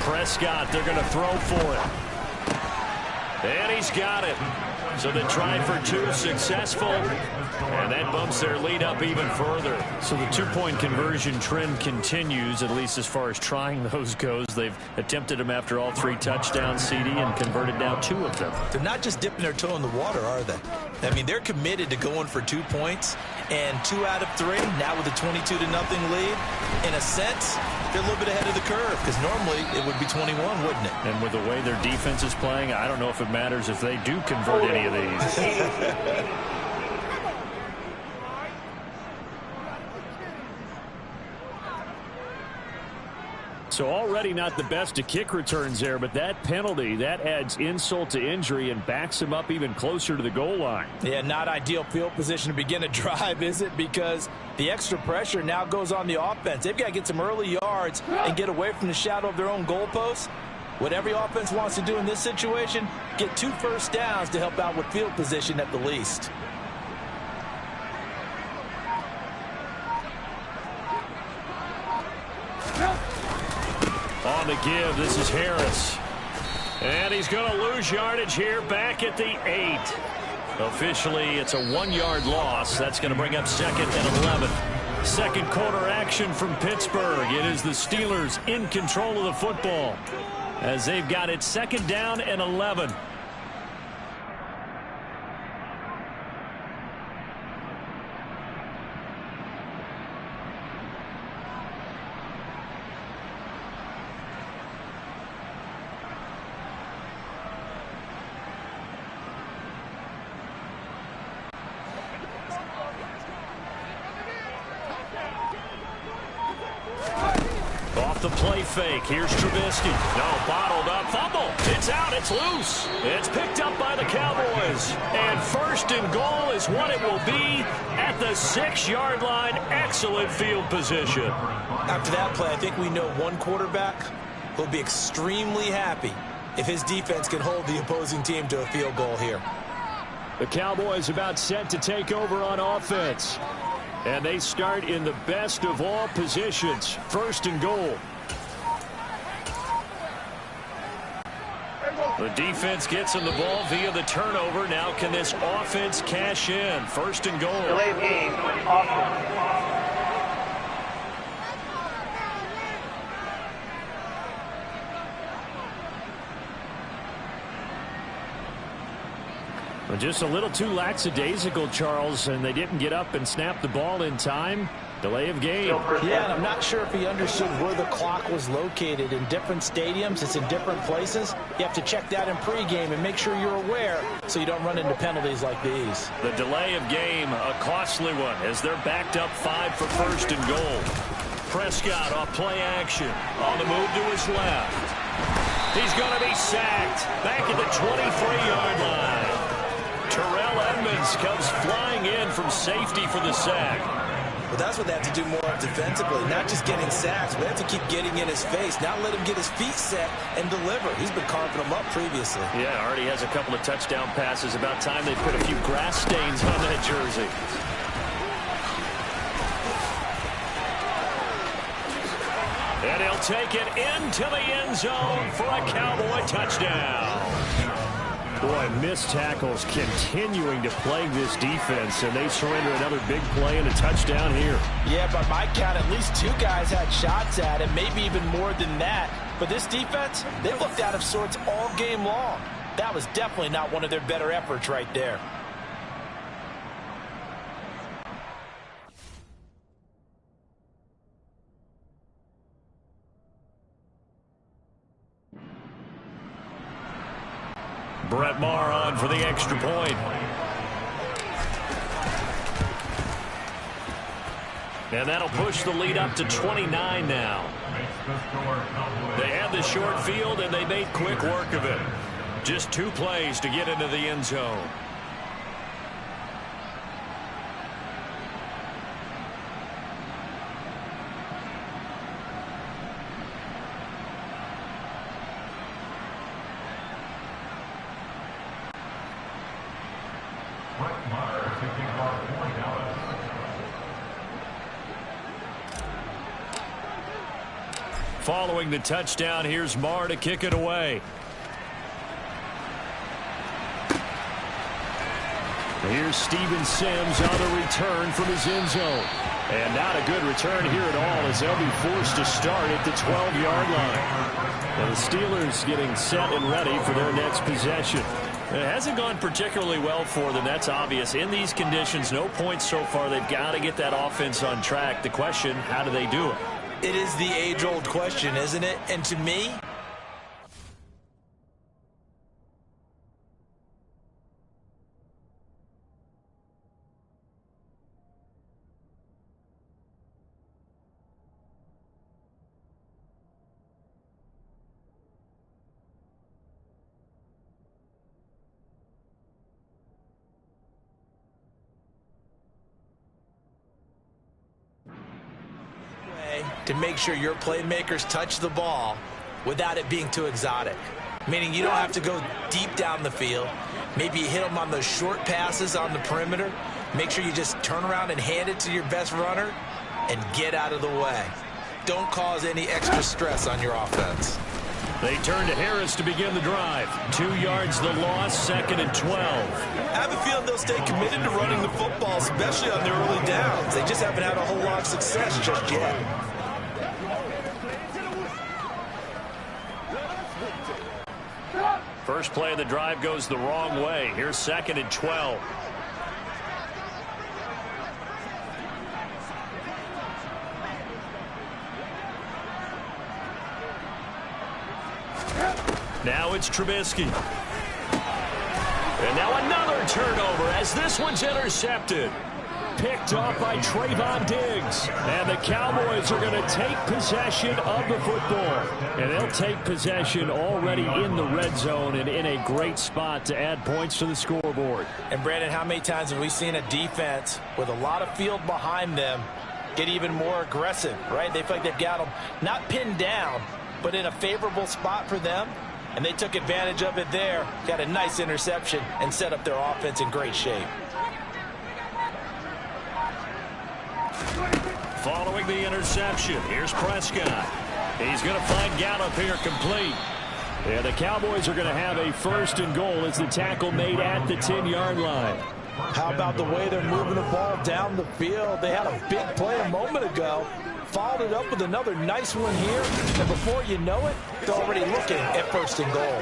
Prescott, they're going to throw for it. And he's got it. So they try for 2, successful. And that bumps their lead up even further. So the 2-point conversion trend continues, at least as far as trying those goes. They've attempted them after all 3 touchdowns, CD, and converted now 2 of them. They're not just dipping their toe in the water, are they? I mean, they're committed to going for 2 points. And 2 out of 3, now with a 22-0 lead. In a sense, they're a little bit ahead of the curve, because normally it would be 21, wouldn't it? And with the way their defense is playing, I don't know if it matters if they do convert any of these. So already not the best of kick returns there, but that penalty, that adds insult to injury and backs him up even closer to the goal line. Yeah, not ideal field position to begin a drive, is it? Because the extra pressure now goes on the offense. They've got to get some early yards and get away from the shadow of their own goalposts. What every offense wants to do in this situation, get 2 first downs to help out with field position at the least. On the give, this is Harris. And he's going to lose yardage here back at the 8. Officially, it's a 1-yard loss. That's going to bring up 2nd and 11. Second quarter action from Pittsburgh. It is the Steelers in control of the football as they've got it 2nd down and 11. The play fake. Here's Trubisky. No, bottled up. Fumble. It's out. It's loose. It's picked up by the Cowboys. And 1st and goal is what it will be at the 6-yard line. Excellent field position. After that play, I think we know one quarterback will be extremely happy if his defense can hold the opposing team to a field goal here. The Cowboys about set to take over on offense. And they start in the best of all positions. 1st and goal. The defense gets him the ball via the turnover. Now can this offense cash in? 1st and goal. Delayed game, offense. Just a little too lackadaisical, Charles, and they didn't get up and snap the ball in time. Delay of game. Yeah, and I'm not sure if he understood where the clock was located. In different stadiums, it's in different places. You have to check that in pregame and make sure you're aware so you don't run into penalties like these. The delay of game, a costly one, as they're backed up 5 for 1st and goal. Prescott off play action. On the move to his left. He's going to be sacked. Back at the 23-yard line. Terrell Edmonds comes flying in from safety for the sack. Well, that's what they have to do more of defensively. Not just getting sacks, but they have to keep getting in his face. Not let him get his feet set and deliver. He's been carving them up previously. Yeah, already has a couple of touchdown passes. About time they put a few grass stains on that jersey. And he'll take it into the end zone for a Cowboy touchdown. Boy, missed tackles continuing to plague this defense, and they surrender another big play and a touchdown here. Yeah, by my count, at least 2 guys had shots at it, maybe even more than that. But this defense, they looked out of sorts all game long. That was definitely not one of their better efforts right there. Brett Maher on for the extra point. And that'll push the lead up to 29 now. They had the short field, and they made quick work of it. Just 2 plays to get into the end zone. Following the touchdown, here's Maher to kick it away. Here's Steven Sims on the return from his end zone. And not a good return here at all as they'll be forced to start at the 12-yard line. And the Steelers getting set and ready for their next possession. It hasn't gone particularly well for them. That's obvious. In these conditions, no points so far. They've got to get that offense on track. The question, how do they do it? It is the age-old question, isn't it? And to me, to make sure your playmakers touch the ball without it being too exotic. Meaning you don't have to go deep down the field. Maybe you hit them on those short passes on the perimeter. Make sure you just turn around and hand it to your best runner and get out of the way. Don't cause any extra stress on your offense. They turn to Harris to begin the drive. 2 yards the loss, 2nd and 12. I have a feeling they'll stay committed to running the football, especially on their early downs. They just haven't had a whole lot of success just yet. First play of the drive goes the wrong way. Here's 2nd and 12. Now it's Trubisky. And now another turnover as this one's intercepted. Picked off by Trayvon Diggs. And the Cowboys are going to take possession of the football. And they'll take possession already in the red zone and in a great spot to add points to the scoreboard. And, Brandon, how many times have we seen a defense with a lot of field behind them get even more aggressive, right? They feel like they've got them not pinned down, but in a favorable spot for them. And they took advantage of it there, got a nice interception, and set up their offense in great shape. Following the interception, here's Prescott. He's going to find Gallup here complete. And the Cowboys are going to have a 1st and goal as the tackle made at the 10-yard line. How about the way they're moving the ball down the field? They had a big play a moment ago. Followed it up with another nice one here. And before you know it, they're already looking at 1st and goal.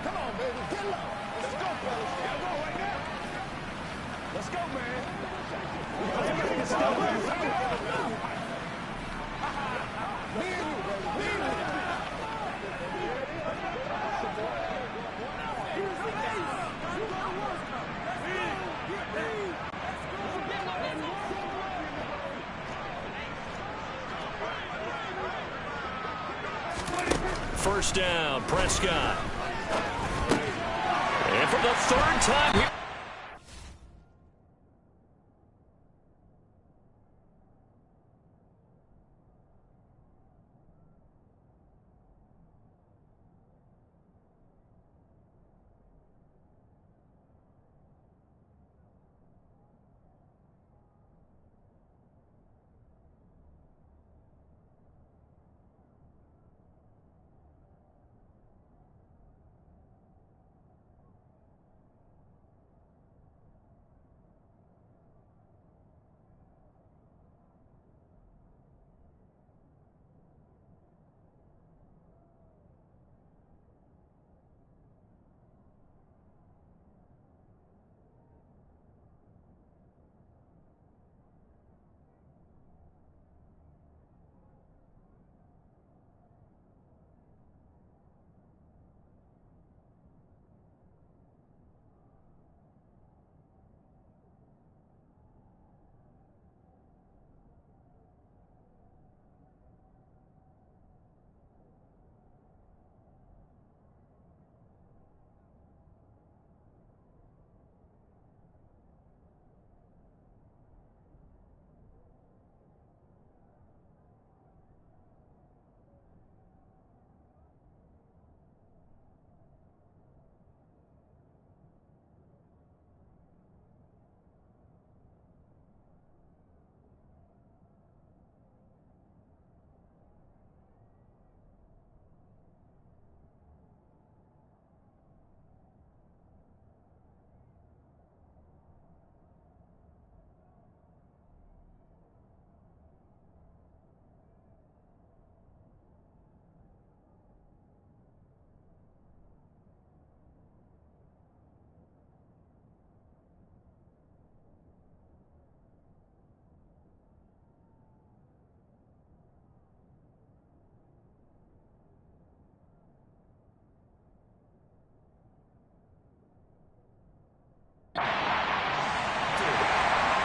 Come on, baby. Get low. Let's go, fellas. Let's go, man. Let's go, man. Me and you, baby. Me and you. First down, Prescott. And for the 3rd time here.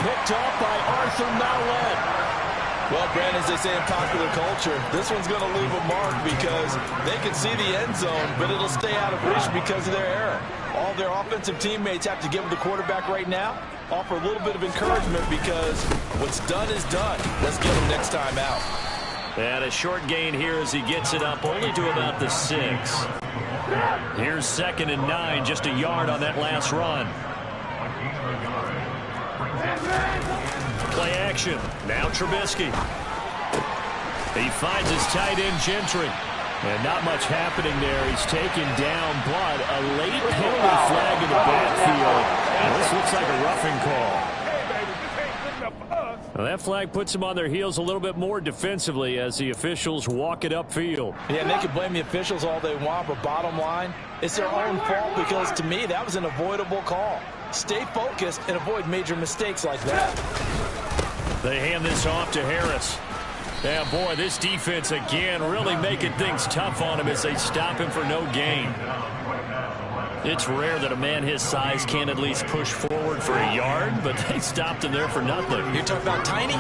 Picked off by Arthur Mallett. Well, Brandon, as they say in popular culture, this one's going to leave a mark because they can see the end zone, but it'll stay out of reach because of their error. All their offensive teammates have to give the quarterback right now, offer a little bit of encouragement because what's done is done. Let's get him next time out. And a short gain here as he gets it up only to about the 6. Here's 2nd and 9, just a yard on that last run. Play action. Now Trubisky. He finds his tight end, Gentry. And not much happening there. He's taken down, but a late penalty flag in the backfield. And this looks like a roughing call. Now that flag puts them on their heels a little bit more defensively as the officials walk it upfield. Yeah, and they can blame the officials all they want, but bottom line, it's their own fault because, to me, that was an avoidable call. Stay focused and avoid major mistakes like that. They hand this off to Harris. Yeah, boy, this defense, again, really making things tough on him as they stop him for no gain. It's rare that a man his size can at least push forward for a yard, but they stopped him there for nothing. You're talking about Tiny?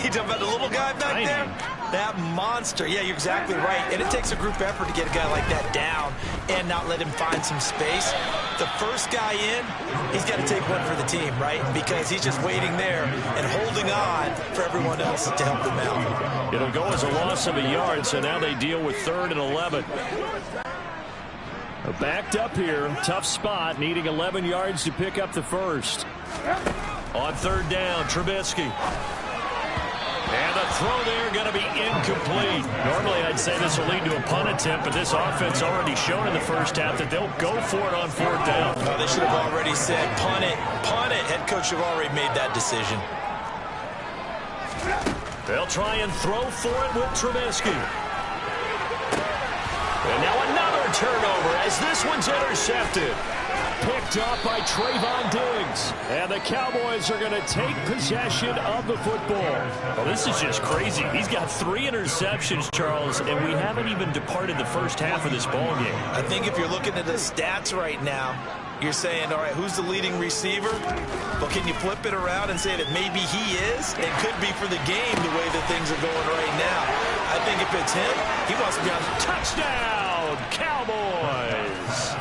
You're talking about the little guy back there? That monster. Yeah, you're exactly right. And it takes a group effort to get a guy like that down and not let him find some space. The first guy in, he's got to take one for the team, right? Because he's just waiting there and holding on for everyone else to help him out. It'll go as a loss of a yard, so now they deal with 3rd and 11. Backed up here, tough spot, needing 11 yards to pick up the first. On 3rd down, Trubisky. And the throw there going to be incomplete. Normally I'd say this will lead to a punt attempt, but this offense already shown in the first half that they'll go for it on 4th down. Oh, they should have already said punt it, punt it. Head coach should have already made that decision. They'll try and throw for it with Trubisky. And now another turnover as this one's intercepted. Picked up by Trayvon Diggs. And the Cowboys are going to take possession of the football. Well, this is just crazy. He's got 3 interceptions, Charles, and we haven't even departed the first half of this ball game. I think if you're looking at the stats right now, you're saying, all right, who's the leading receiver? Well, can you flip it around and say that maybe he is? It could be for the game the way that things are going right now. I think if it's him, he wants to be on touchdown, Cowboys.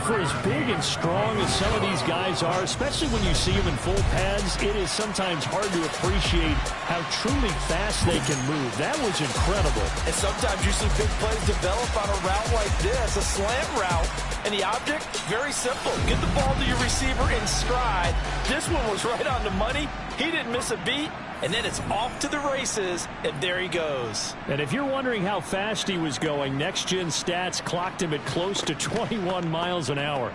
For as big and strong as some of these guys are, especially when you see them in full pads, it is sometimes hard to appreciate how truly fast they can move. That was incredible. And sometimes you see big plays develop on a route like this, a slant route, and the object, very simple. Get the ball to your receiver in stride. This one was right on the money. He didn't miss a beat. And then it's off to the races, and there he goes. And if you're wondering how fast he was going, Next Gen Stats clocked him at close to 21 miles an hour.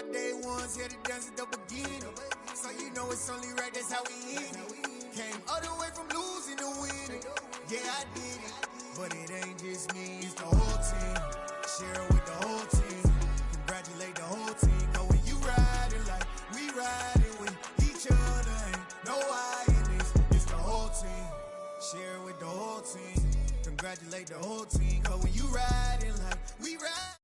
my day ones, yeah, the dance at the beginning. So you know it's only right, that's how we end it. Came all the way from losing to winning. Yeah, I did it, but it ain't just me, it's the whole team. Share it with the whole team. Congratulate the whole team. Cause when you riding like we riding with each other, ain't no I in this, it's the whole team. Share it with the whole team. Congratulate the whole team. Cause when you riding like we ride.